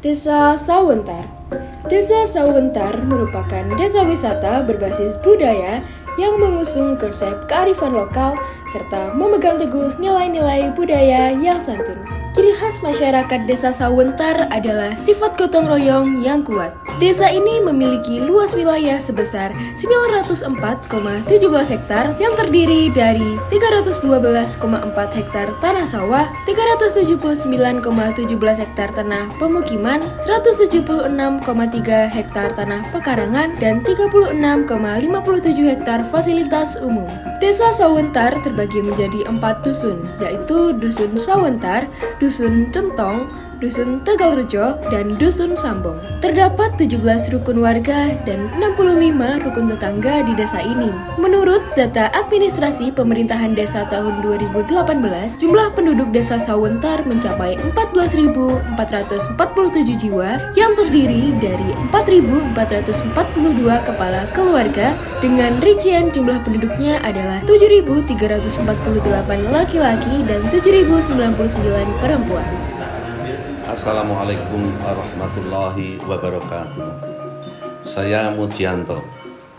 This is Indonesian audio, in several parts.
Desa Sawentar. Desa Sawentar merupakan desa wisata berbasis budaya yang mengusung konsep kearifan lokal serta memegang teguh nilai-nilai budaya yang santun. Ciri khas masyarakat Desa Sawentar adalah sifat gotong royong yang kuat. Desa ini memiliki luas wilayah sebesar 904,17 hektar yang terdiri dari 312,4 hektar tanah sawah, 379,17 hektar tanah pemukiman, 176,3 hektar tanah pekarangan, dan 36,57 hektar fasilitas umum. Desa Sawentar terbagi menjadi 4 dusun, yaitu Dusun Sawentar, Dusun Centong, Dusun Tegalrejo, dan Dusun Sambong. Terdapat 17 rukun warga dan 65 rukun tetangga di desa ini. Menurut data administrasi pemerintahan desa tahun 2018, jumlah penduduk desa Sawentar mencapai 14.447 jiwa yang terdiri dari 4.442 kepala keluarga dengan rincian jumlah penduduknya adalah 7.348 laki-laki dan 7.099 perempuan. Assalamualaikum warahmatullahi wabarakatuh. Saya Mujianto,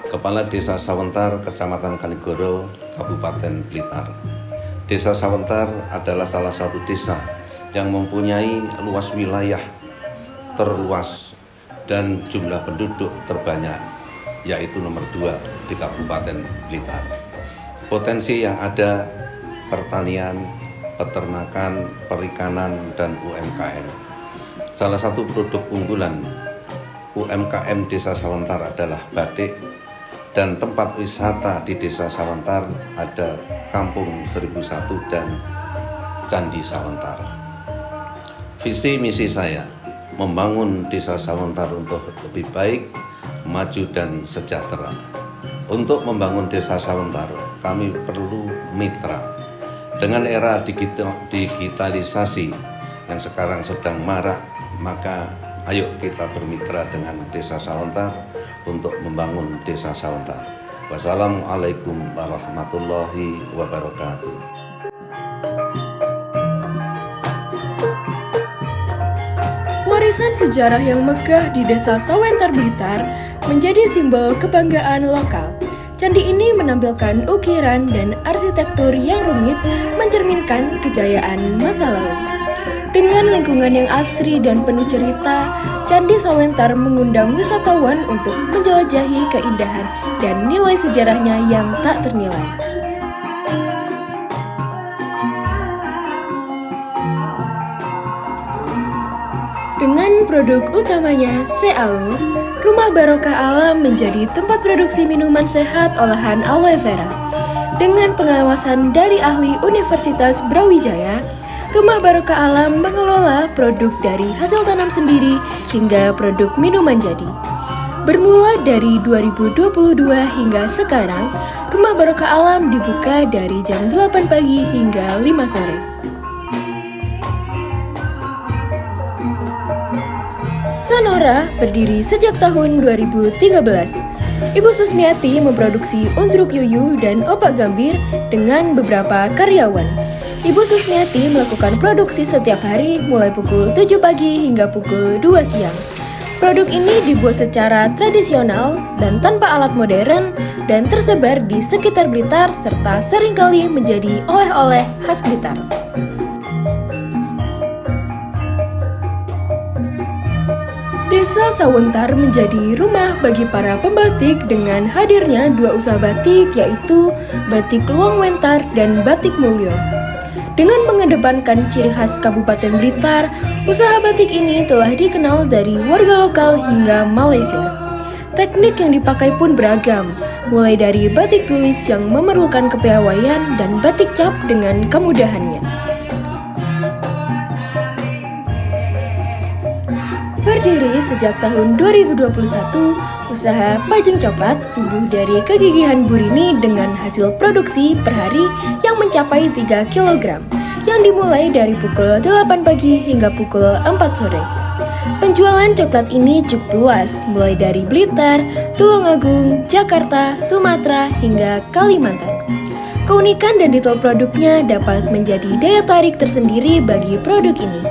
Kepala Desa Sawentar, Kecamatan Kanigoro, Kabupaten Blitar. Desa Sawentar adalah salah satu desa yang mempunyai luas wilayah terluas dan jumlah penduduk terbanyak, yaitu nomor 2 di Kabupaten Blitar. Potensi yang ada pertanian, peternakan, perikanan, dan UMKM. Salah satu produk unggulan UMKM Desa Sawentar adalah batik, dan tempat wisata di Desa Sawentar ada Kampung 1001 dan Candi Sawentar. Visi misi saya membangun Desa Sawentar untuk lebih baik, maju, dan sejahtera. Untuk membangun Desa Sawentar, kami perlu mitra. Dengan era digitalisasi yang sekarang sedang marak, maka ayo kita bermitra dengan Desa Sawentar untuk membangun Desa Sawentar. Wassalamualaikum warahmatullahi wabarakatuh. Warisan sejarah yang megah di Desa Sawentar Blitar menjadi simbol kebanggaan lokal. Candi ini menampilkan ukiran dan arsitektur yang rumit mencerminkan kejayaan masa lalu. Dengan lingkungan yang asri dan penuh cerita, Candi Sawentar mengundang wisatawan untuk menjelajahi keindahan dan nilai sejarahnya yang tak ternilai. Dengan produk utamanya Sealo, Rumah Barokah Alam menjadi tempat produksi minuman sehat olahan aloe vera. Dengan pengawasan dari ahli Universitas Brawijaya, Rumah Barokah Alam mengelola produk dari hasil tanam sendiri hingga produk minuman jadi. Bermula dari 2022 hingga sekarang, Rumah Barokah Alam dibuka dari jam 8 pagi hingga 5 sore. Sanora berdiri sejak tahun 2013. Ibu Susmiati memproduksi undruk yuyu dan opak gambir dengan beberapa karyawan. Ibu Susmiati melakukan produksi setiap hari mulai pukul 7 pagi hingga pukul 2 siang. Produk ini dibuat secara tradisional dan tanpa alat modern dan tersebar di sekitar Blitar serta seringkali menjadi oleh-oleh khas Blitar. Desa Sawentar menjadi rumah bagi para pembatik dengan hadirnya 2 usaha batik, yaitu Batik Luang Wentar dan Batik Mulyo. Dengan mengedepankan ciri khas Kabupaten Blitar, usaha batik ini telah dikenal dari warga lokal hingga Malaysia. Teknik yang dipakai pun beragam, mulai dari batik tulis yang memerlukan kepiawaian dan batik cap dengan kemudahannya. Berdiri sejak tahun 2021, usaha Pajeng Coklat tumbuh dari kegigihan Bu Rini dengan hasil produksi per hari yang mencapai 3 kg, yang dimulai dari pukul 8 pagi hingga pukul 4 sore. Penjualan coklat ini cukup luas, mulai dari Blitar, Tulungagung, Jakarta, Sumatera, hingga Kalimantan. Keunikan dan detail produknya dapat menjadi daya tarik tersendiri bagi produk ini.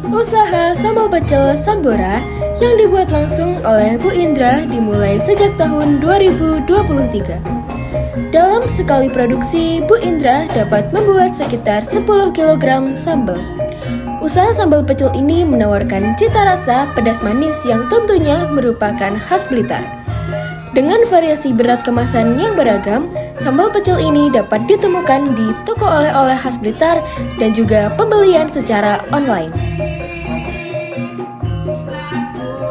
Usaha sambal pecel Sambora yang dibuat langsung oleh Bu Indra dimulai sejak tahun 2023. Dalam sekali produksi, Bu Indra dapat membuat sekitar 10 kg sambal. Usaha sambal pecel ini menawarkan cita rasa pedas manis yang tentunya merupakan khas Blitar. Dengan variasi berat kemasan yang beragam, sambal pecel ini dapat ditemukan di toko oleh-oleh khas Blitar dan juga pembelian secara online.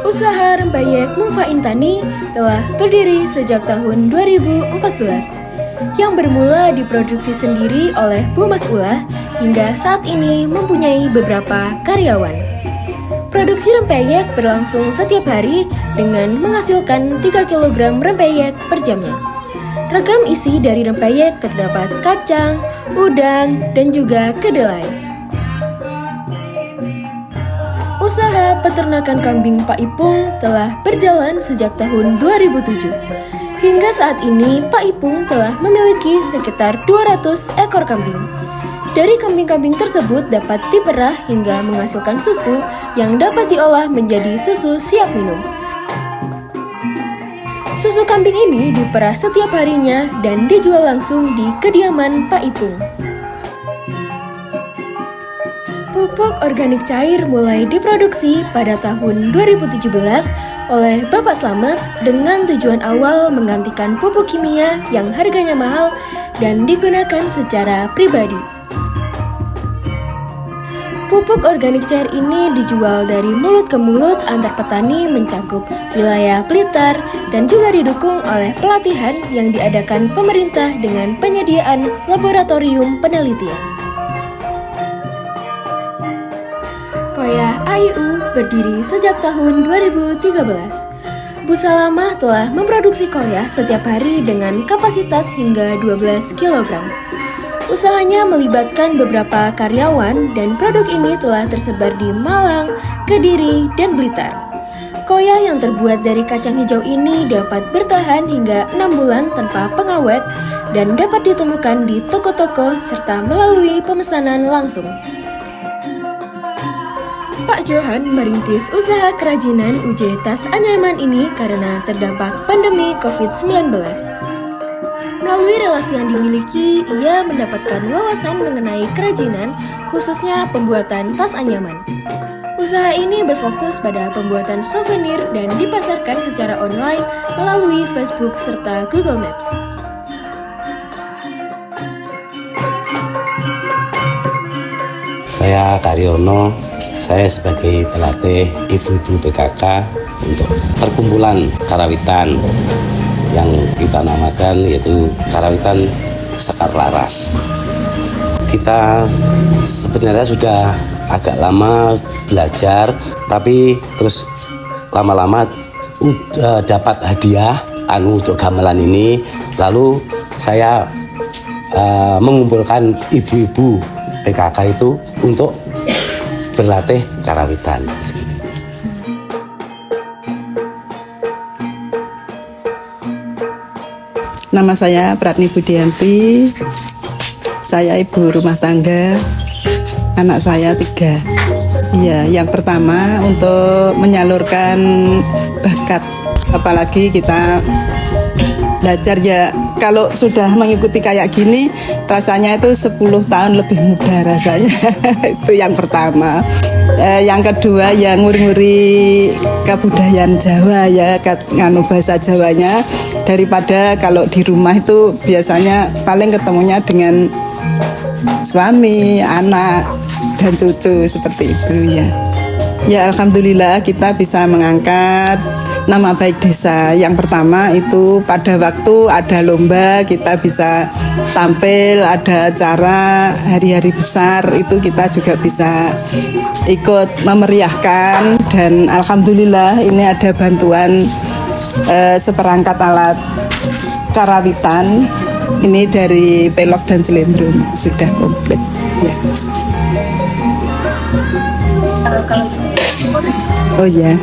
Usaha rempeyek Mufa Intani telah berdiri sejak tahun 2014, yang bermula diproduksi sendiri oleh Bu Mas'ulah hingga saat ini mempunyai beberapa karyawan. Produksi rempeyek berlangsung setiap hari dengan menghasilkan 3 kg rempeyek per jamnya. Ragam isi dari rempeyek terdapat kacang, udang, dan juga kedelai. Usaha peternakan kambing Pak Ipung telah berjalan sejak tahun 2007. Hingga saat ini, Pak Ipung telah memiliki sekitar 200 ekor kambing. Dari kambing-kambing tersebut dapat diperah hingga menghasilkan susu yang dapat diolah menjadi susu siap minum. Susu kambing ini diperah setiap harinya dan dijual langsung di kediaman Pak Ipung. Pupuk organik cair mulai diproduksi pada tahun 2017 oleh Bapak Slamet dengan tujuan awal menggantikan pupuk kimia yang harganya mahal dan digunakan secara pribadi. Pupuk organik cair ini dijual dari mulut ke mulut antar petani mencakup wilayah Blitar dan juga didukung oleh pelatihan yang diadakan pemerintah dengan penyediaan laboratorium penelitian. Koya AIU berdiri sejak tahun 2013. Bu Salamah telah memproduksi koya setiap hari dengan kapasitas hingga 12 kg. Usahanya melibatkan beberapa karyawan dan produk ini telah tersebar di Malang, Kediri, dan Blitar. Koya yang terbuat dari kacang hijau ini dapat bertahan hingga 6 bulan tanpa pengawet dan dapat ditemukan di toko-toko serta melalui pemesanan langsung. Pak Johan merintis usaha kerajinan UJ Tas anyaman ini karena terdampak pandemi COVID-19. Melalui relasi yang dimiliki, ia mendapatkan wawasan mengenai kerajinan, khususnya pembuatan tas anyaman. Usaha ini berfokus pada pembuatan souvenir dan dipasarkan secara online melalui Facebook serta Google Maps. Saya Karyono, saya sebagai pelatih ibu-ibu PKK untuk perkumpulan karawitan yang kita namakan yaitu Karawitan Sekar Laras. Kita sebenarnya sudah agak lama belajar, tapi terus lama-lama dapat hadiah untuk gamelan ini. Lalu saya mengumpulkan ibu-ibu PKK itu untuk berlatih karawitan. Nama saya Pratni Budianti, saya ibu rumah tangga, anak saya 3. Iya, yang pertama untuk menyalurkan bakat, apalagi kita belajar ya, kalau sudah mengikuti kayak gini, rasanya itu 10 tahun lebih muda rasanya. Itu yang pertama. Yang kedua ya nguri-nguri kebudayaan Jawa ya, nganu bahasa Jawanya, daripada kalau di rumah itu biasanya paling ketemunya dengan suami, anak, dan cucu seperti itu ya. Ya alhamdulillah kita bisa mengangkat nama baik desa. Yang pertama itu pada waktu ada lomba kita bisa tampil, ada acara hari-hari besar itu kita juga bisa ikut memeriahkan, dan alhamdulillah ini ada bantuan seperangkat alat karawitan ini dari pelok dan selendrum sudah komplit ya. Kalau gitu Oh ya.